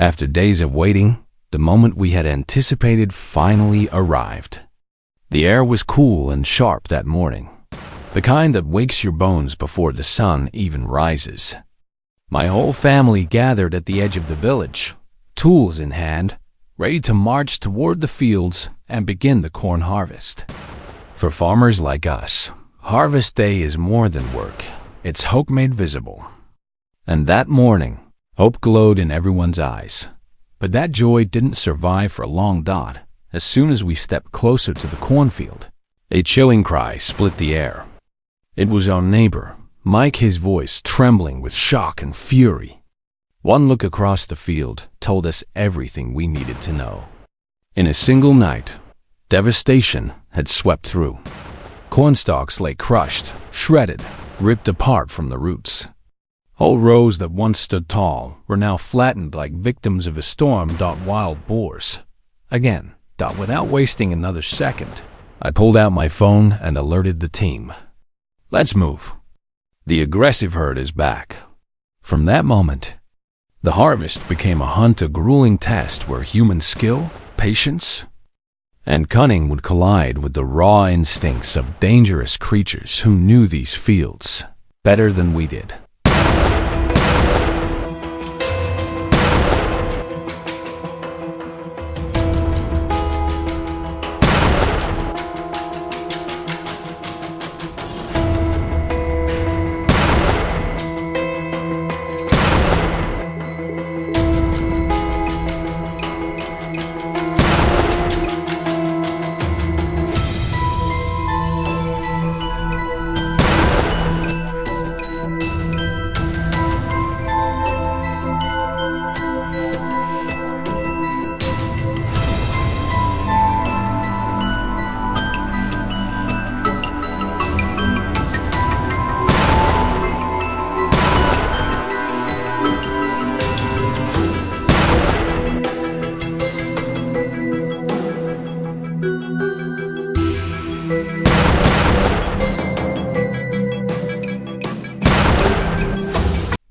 After days of waiting, the moment we had anticipated finally arrived. The air was cool and sharp that morning, the kind that wakes your bones before the sun even rises. My whole family gathered at the edge of the village, tools in hand, ready to march toward the fields and begin the corn harvest. For farmers like us, Harvest Day is more than work. It's hope made visible. And that morning, hope glowed in everyone's eyes. But that joy didn't survive for a long. As soon as we stepped closer to the cornfield, a chilling cry split the air. It was our neighbor, Mike, his voice trembling with shock and fury. One look across the field told us everything we needed to know. In a single night, devastation had swept through. Cornstalks lay crushed, shredded, ripped apart from the roots. Whole rows that once stood tall were now flattened like victims of a storm. Wild boars. Again, without wasting another second, I pulled out my phone and alerted the team. Let's move. The aggressive herd is back. From that moment, the harvest became a hunt, a grueling test where human skill, patience, and cunning would collide with the raw instincts of dangerous creatures who knew these fields better than we did.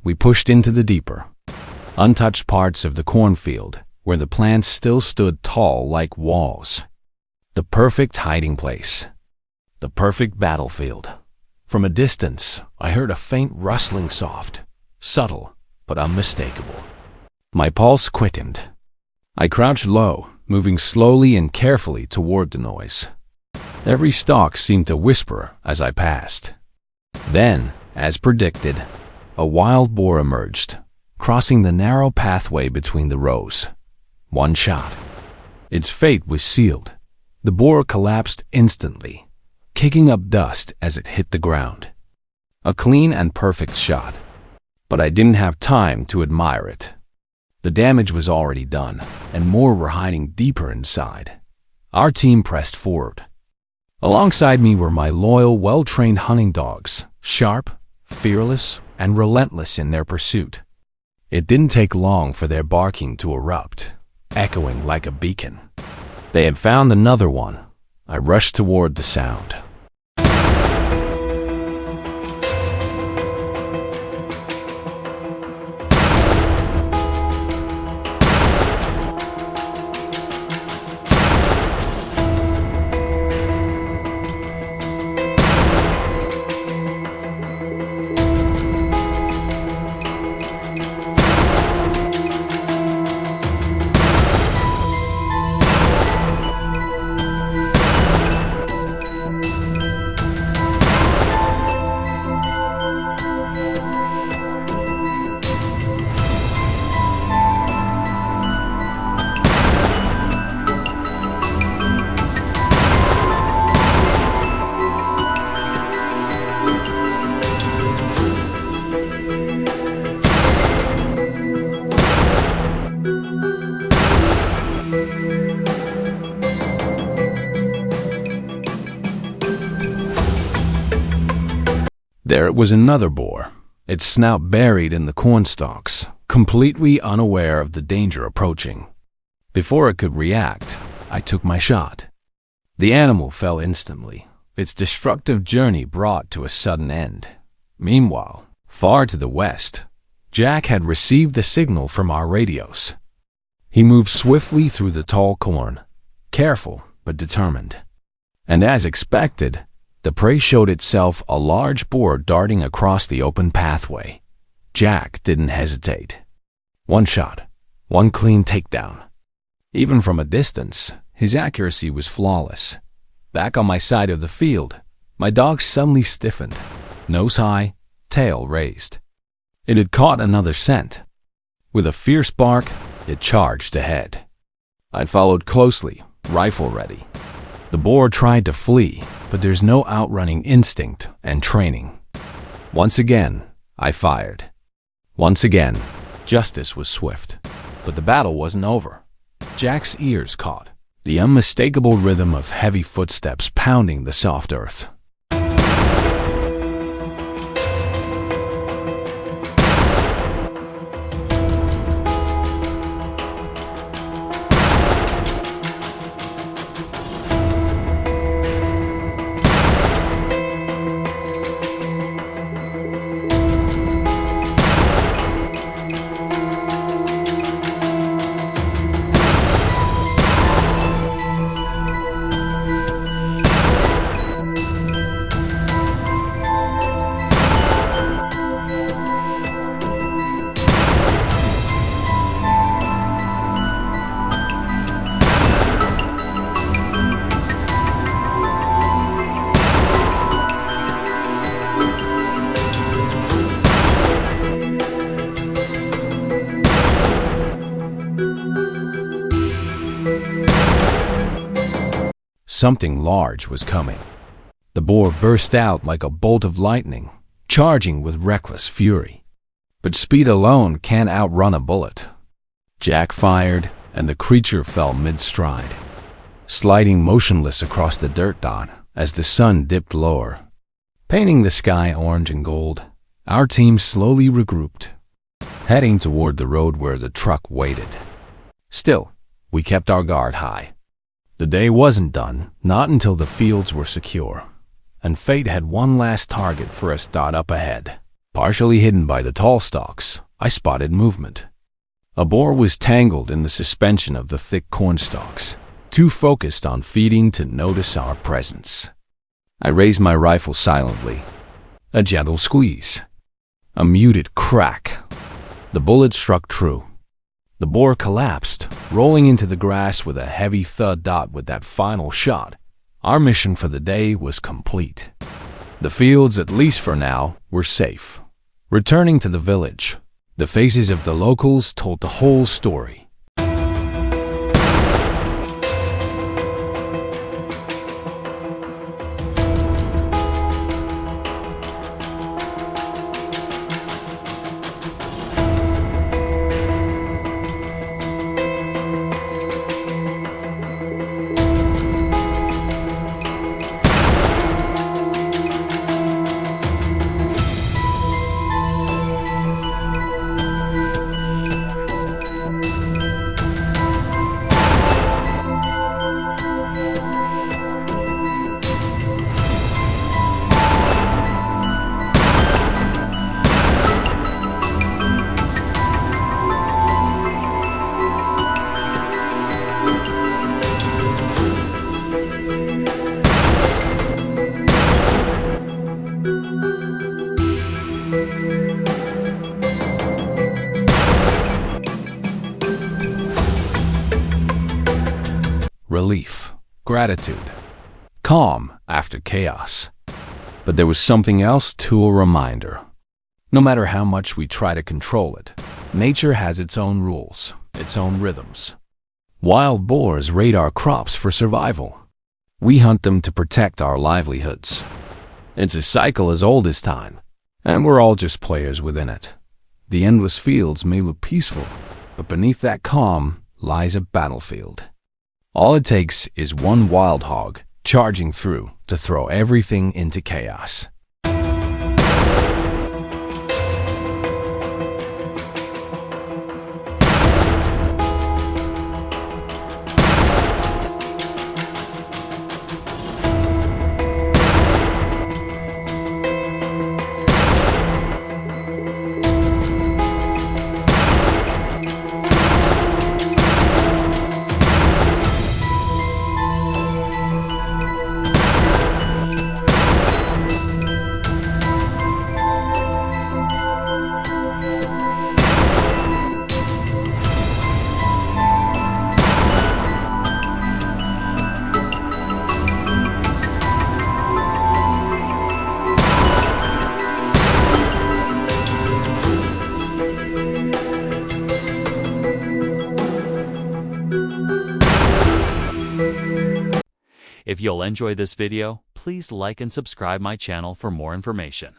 We pushed into the deeper, untouched parts of the cornfield where the plants still stood tall like walls. The perfect hiding place. The perfect battlefield. From a distance, I heard a faint rustling, soft, subtle, but unmistakable. My pulse quickened. I crouched low, moving slowly and carefully toward the noise. Every stalk seemed to whisper as I passed. Then, as predicted, a wild boar emerged, crossing the narrow pathway between the rows. One shot. Its fate was sealed. The boar collapsed instantly, kicking up dust as it hit the ground. A clean and perfect shot. But I didn't have time to admire it. The damage was already done, and more were hiding deeper inside. Our team pressed forward. Alongside me were my loyal, well-trained hunting dogs, sharp, fearless, and relentless in their pursuit. It didn't take long for their barking to erupt, echoing like a beacon. They had found another one. I rushed toward the sound. There was another boar, its snout buried in the cornstalks, completely unaware of the danger approaching. Before it could react, I took my shot. The animal fell instantly, its destructive journey brought to a sudden end. Meanwhile, far to the west, Jack had received the signal from our radios. He moved swiftly through the tall corn, careful but determined. And as expected, the prey showed itself, a large boar darting across the open pathway. Jack didn't hesitate. One shot, one clean takedown. Even from a distance, his accuracy was flawless. Back on my side of the field, my dog suddenly stiffened, nose high, tail raised. It had caught another scent. With a fierce bark, it charged ahead. I followed closely, rifle ready. The boar tried to flee, but there's no outrunning instinct and training. Once again, I fired. Once again, justice was swift. But the battle wasn't over. Jack's ears caught the unmistakable rhythm of heavy footsteps pounding the soft earth. Something large was coming. The boar burst out like a bolt of lightning, charging with reckless fury. But speed alone can't outrun a bullet. Jack fired, and the creature fell mid-stride, sliding motionless across the dirt dot as the sun dipped lower. Painting the sky orange and gold, our team slowly regrouped, heading toward the road where the truck waited. Still, we kept our guard high. The day wasn't done, not until the fields were secure, and fate had one last target for us dot up ahead. Partially hidden by the tall stalks, I spotted movement. A boar was tangled in the suspension of the thick corn stalks, too focused on feeding to notice our presence. I raised my rifle silently. A gentle squeeze. A muted crack. The bullet struck true. The boar collapsed, rolling into the grass with a heavy thud. With that final shot, our mission for the day was complete. The fields, at least for now, were safe. Returning to the village, the faces of the locals told the whole story. Relief, gratitude, calm after chaos. But there was something else too, a reminder. No matter how much we try to control it, nature has its own rules, its own rhythms. Wild boars raid our crops for survival. We hunt them to protect our livelihoods. It's a cycle as old as time, and we're all just players within it. The endless fields may look peaceful, but beneath that calm lies a battlefield. All it takes is one wild hog charging through to throw everything into chaos. If you'll enjoy this video, please like and subscribe my channel for more information.